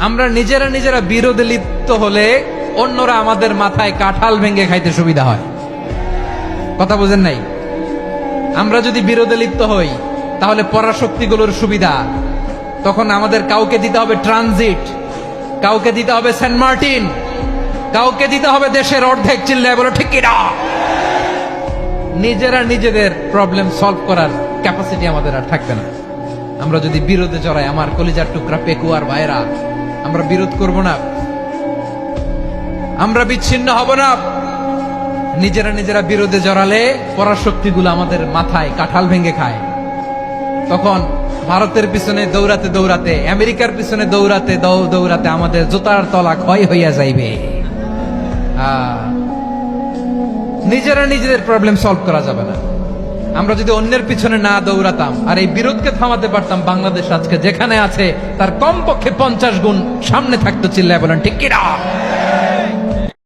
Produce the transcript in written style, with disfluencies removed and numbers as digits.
আমরা নিজেরা নিজেরা বিরোধে লিপ্ত হলে অন্যরা আমাদের মাথায় কাঁঠাল ভেঙে খাইতে সুবিধা হয়। কথা বুঝেন নাই? আমরা যদি বিরোধে লিপ্ত হই তাহলে পরাশক্তিগুলোর সুবিধা, তখন আমাদের কাউকে দিতে হবে ট্রানজিট, কাউকে দিতে হবে সেন্ট মার্টিন, কাউকে দিতে হবে দেশের অর্ধেক। চিল্লায় বলো ঠিক কিনা? নিজেরা নিজেদের প্রবলেম সলভ করার ক্যাপাসিটি আমাদের আর থাকবে না। আমরা যদি বিরোধে জড়াই, আমার কলিজার টুকরা পেকুয়ার ভাইরা, আমরা বিরোধ করব না, আমরা বিচ্ছিন্ন হব না। নিজেরা নিজেরা বিরোধে জড়ালে পরাশক্তিগুলো আমাদের মাথায় কাঁঠাল ভেঙে খায়। তখন ভারতের পিছনে দৌড়াতে দৌড়াতে, আমেরিকার পিছনে দৌড়াতে দৌড়াতে আমাদের জুতার তলা ক্ষয় হইয়া যাইবে। নিজেরা নিজেদের প্রবলেম সলভ করা যাবে না। আমরা যদি অন্যের পিছনে না দৌড়াতাম আর এই বিরোধকে থামাতে পারতাম, বাংলাদেশ আজকে যেখানে আছে তার কমপক্ষে 50 গুণ সামনে থাকতো। চিল্লায় বলেন ঠিক কিনা?